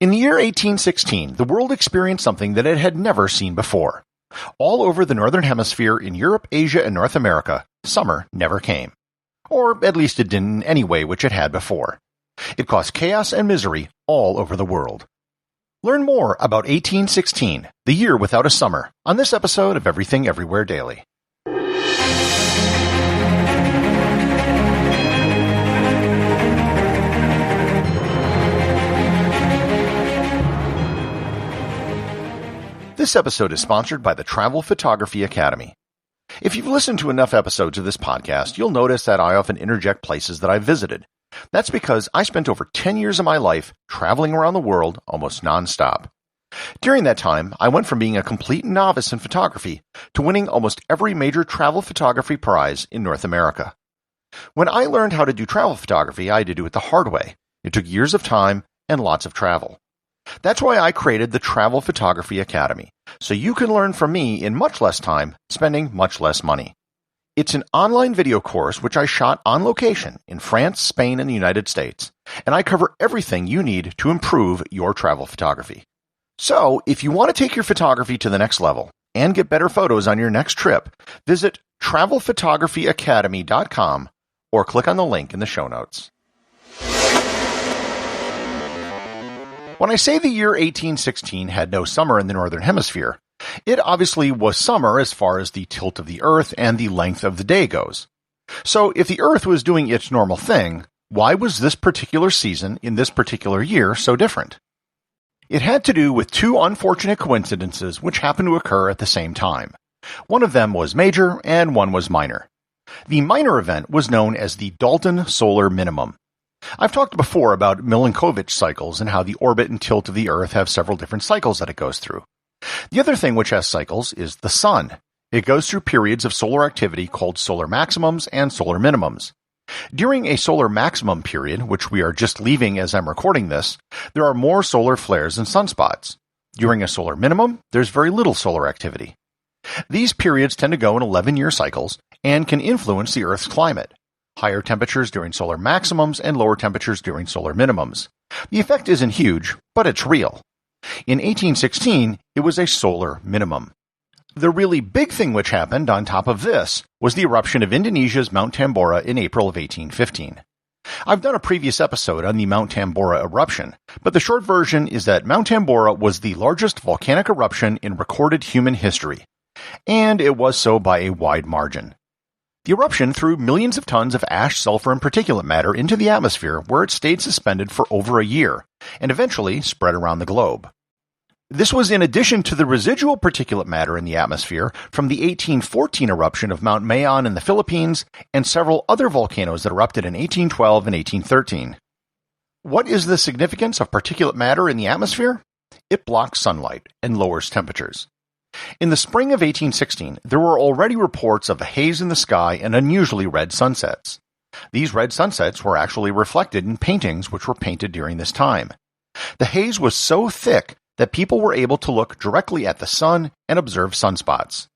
In the year 1816, the world experienced something that it had never seen before. All over the Northern Hemisphere in Europe, Asia, and North America, summer never came. Or at least it didn't in any way which it had before. It caused chaos and misery all over the world. Learn more about 1816, the year without a summer, on this episode of Everything Everywhere Daily. This episode is sponsored by the Travel Photography Academy. If you've listened to enough episodes of this podcast, you'll notice that I often interject places that I've visited. That's because I spent over 10 years of my life traveling around the world almost nonstop. During that time, I went from being a complete novice in photography to winning almost every major travel photography prize in North America. When I learned how to do travel photography, I had to do it the hard way. It took years of time and lots of travel. That's why I created the Travel Photography Academy, so you can learn from me in much less time, spending much less money. It's an online video course which I shot on location in France, Spain, and the United States, and I cover everything you need to improve your travel photography. So, if you want to take your photography to the next level and get better photos on your next trip, visit travelphotographyacademy.com or click on the link in the show notes. When I say the year 1816 had no summer in the Northern Hemisphere, it obviously was summer as far as the tilt of the Earth and the length of the day goes. So if the Earth was doing its normal thing, why was this particular season in this particular year so different? It had to do with two unfortunate coincidences which happened to occur at the same time. One of them was major and one was minor. The minor event was known as the Dalton Solar Minimum. I've talked before about Milankovitch cycles and how the orbit and tilt of the Earth have several different cycles that it goes through. The other thing which has cycles is the Sun. It goes through periods of solar activity called solar maximums and solar minimums. During a solar maximum period, which we are just leaving as I'm recording this, there are more solar flares and sunspots. During a solar minimum, there's very little solar activity. These periods tend to go in 11-year cycles and can influence the Earth's climate. Higher temperatures during solar maximums and lower temperatures during solar minimums. The effect isn't huge, but it's real. In 1816, it was a solar minimum. The really big thing which happened on top of this was the eruption of Indonesia's Mount Tambora in April of 1815. I've done a previous episode on the Mount Tambora eruption, but the short version is that Mount Tambora was the largest volcanic eruption in recorded human history, and it was so by a wide margin. The eruption threw millions of tons of ash, sulfur, and particulate matter into the atmosphere where it stayed suspended for over a year, and eventually spread around the globe. This was in addition to the residual particulate matter in the atmosphere from the 1814 eruption of Mount Mayon in the Philippines and several other volcanoes that erupted in 1812 and 1813. What is the significance of particulate matter in the atmosphere? It blocks sunlight and lowers temperatures. In the spring of 1816, there were already reports of a haze in the sky and unusually red sunsets. These red sunsets were actually reflected in paintings which were painted during this time. The haze was so thick that people were able to look directly at the sun and observe sunspots.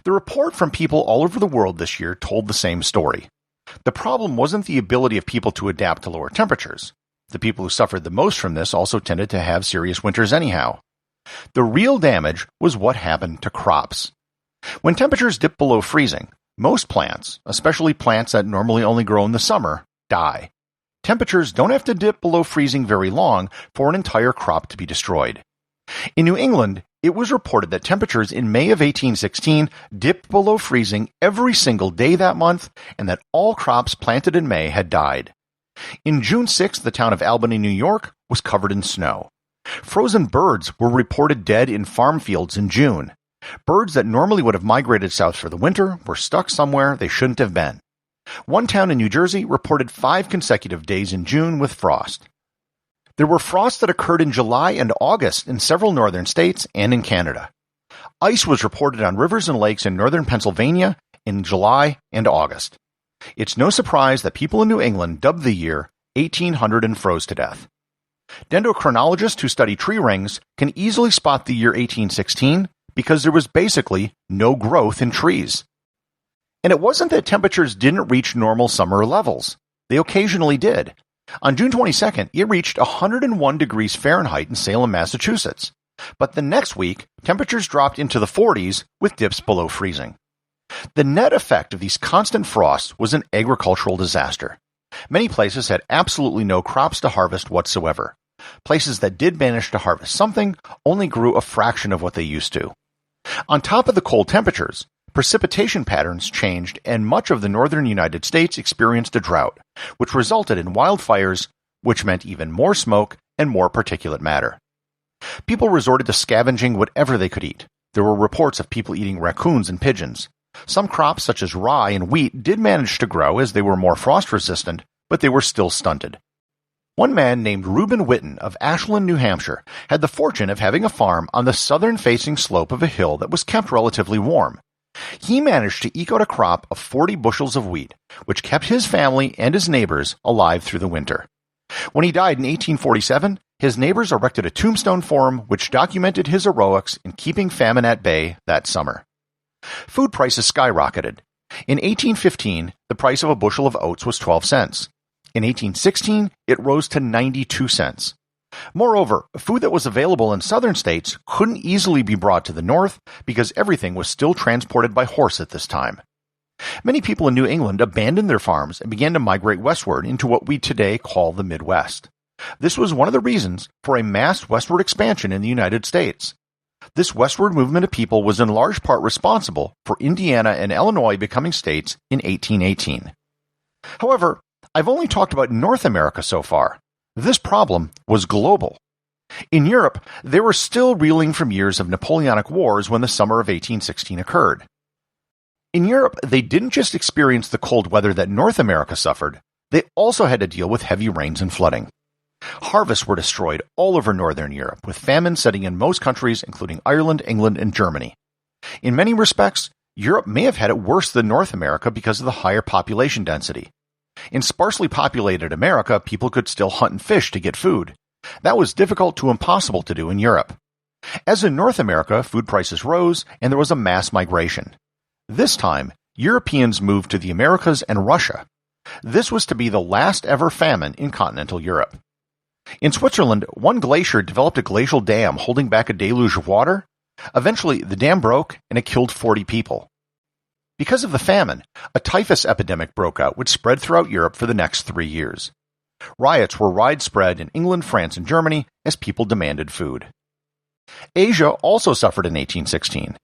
The report from people all over the world this year told the same story. The problem wasn't the ability of people to adapt to lower temperatures. The people who suffered the most from this also tended to have serious winters anyhow. The real damage was what happened to crops. When temperatures dip below freezing, most plants, especially plants that normally only grow in the summer, die. Temperatures don't have to dip below freezing very long for an entire crop to be destroyed. In New England, it was reported that temperatures in May of 1816 dipped below freezing every single day that month and that all crops planted in May had died. In June 6, the town of Albany, New York, was covered in snow. Frozen birds were reported dead in farm fields in June. Birds that normally would have migrated south for the winter were stuck somewhere they shouldn't have been. One town in New Jersey reported 5 consecutive days in June with frost. There were frosts that occurred in July and August in several northern states and in Canada. Ice was reported on rivers and lakes in northern Pennsylvania in July and August. It's no surprise that people in New England dubbed the year 1800 and froze to death. Dendrochronologists who study tree rings can easily spot the year 1816 because there was basically no growth in trees. And it wasn't that temperatures didn't reach normal summer levels. They occasionally did. On June 22nd, it reached 101 degrees Fahrenheit in Salem, Massachusetts. But the next week, temperatures dropped into the 40s with dips below freezing. The net effect of these constant frosts was an agricultural disaster. Many places had absolutely no crops to harvest whatsoever. Places that did manage to harvest something only grew a fraction of what they used to. On top of the cold temperatures, precipitation patterns changed and much of the northern United States experienced a drought, which resulted in wildfires, which meant even more smoke and more particulate matter. People resorted to scavenging whatever they could eat. There were reports of people eating raccoons and pigeons. Some crops, such as rye and wheat, did manage to grow as they were more frost-resistant, but they were still stunted. One man named Reuben Witten of Ashland, New Hampshire, had the fortune of having a farm on the southern-facing slope of a hill that was kept relatively warm. He managed to eke out a crop of 40 bushels of wheat, which kept his family and his neighbors alive through the winter. When he died in 1847, his neighbors erected a tombstone for him which documented his heroics in keeping famine at bay that summer. Food prices skyrocketed. In 1815, the price of a bushel of oats was 12 cents. In 1816, it rose to 92 cents. Moreover, food that was available in southern states couldn't easily be brought to the north because everything was still transported by horse at this time. Many people in New England abandoned their farms and began to migrate westward into what we today call the Midwest. This was one of the reasons for a mass westward expansion in the United States. This westward movement of people was in large part responsible for Indiana and Illinois becoming states in 1818. However, I've only talked about North America so far. This problem was global. In Europe, they were still reeling from years of Napoleonic wars when the summer of 1816 occurred. In Europe, they didn't just experience the cold weather that North America suffered, they also had to deal with heavy rains and flooding. Harvests were destroyed all over Northern Europe, with famine setting in most countries, including Ireland, England, and Germany. In many respects, Europe may have had it worse than North America because of the higher population density. In sparsely populated America, people could still hunt and fish to get food. That was difficult to impossible to do in Europe. As in North America, food prices rose, and there was a mass migration. This time, Europeans moved to the Americas and Russia. This was to be the last ever famine in continental Europe. In Switzerland, one glacier developed a glacial dam holding back a deluge of water. Eventually, the dam broke and it killed 40 people. Because of the famine, a typhus epidemic broke out which spread throughout Europe for the next 3 years. Riots were widespread in England, France, and Germany as people demanded food. Asia also suffered in 1816.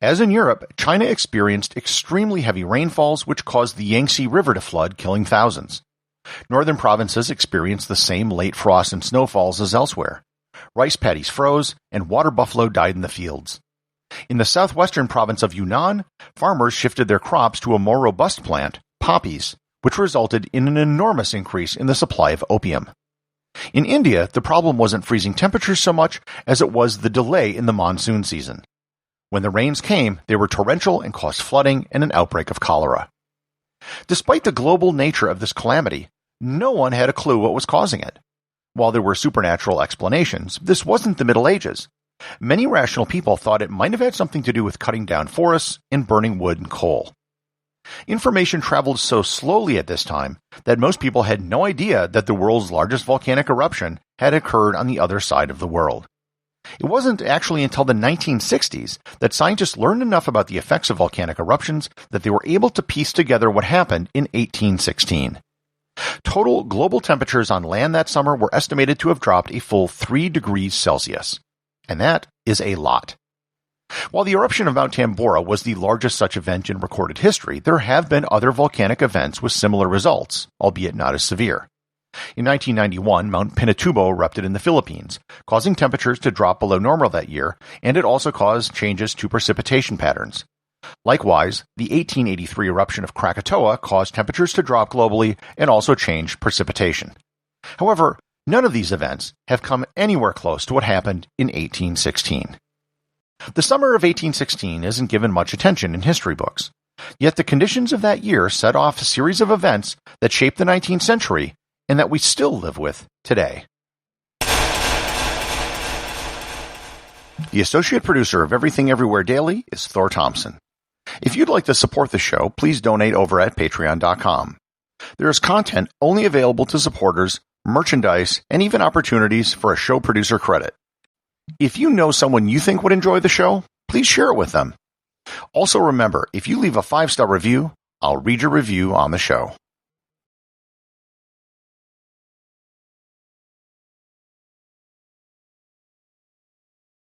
As in Europe, China experienced extremely heavy rainfalls which caused the Yangtze River to flood, killing thousands. Northern provinces experienced the same late frost and snowfalls as elsewhere. Rice paddies froze, and water buffalo died in the fields. In the southwestern province of Yunnan, farmers shifted their crops to a more robust plant, poppies, which resulted in an enormous increase in the supply of opium. In India, the problem wasn't freezing temperatures so much as it was the delay in the monsoon season. When the rains came, they were torrential and caused flooding and an outbreak of cholera. Despite the global nature of this calamity, no one had a clue what was causing it. While there were supernatural explanations, this wasn't the Middle Ages. Many rational people thought it might have had something to do with cutting down forests and burning wood and coal. Information traveled so slowly at this time that most people had no idea that the world's largest volcanic eruption had occurred on the other side of the world. It wasn't actually until the 1960s that scientists learned enough about the effects of volcanic eruptions that they were able to piece together what happened in 1816. Total global temperatures on land that summer were estimated to have dropped a full 3 degrees Celsius. And that is a lot. While the eruption of Mount Tambora was the largest such event in recorded history, there have been other volcanic events with similar results, albeit not as severe. In 1991, Mount Pinatubo erupted in the Philippines, causing temperatures to drop below normal that year, and it also caused changes to precipitation patterns. Likewise, the 1883 eruption of Krakatoa caused temperatures to drop globally and also changed precipitation. However, none of these events have come anywhere close to what happened in 1816. The summer of 1816 isn't given much attention in history books, yet the conditions of that year set off a series of events that shaped the 19th century and that we still live with today. The associate producer of Everything Everywhere Daily is Thor Thompson. If you'd like to support the show, please donate over at patreon.com. There is content only available to supporters merchandise, and even opportunities for a show producer credit. If you know someone you think would enjoy the show, please share it with them. Also remember, if you leave a 5-star review, I'll read your review on the show.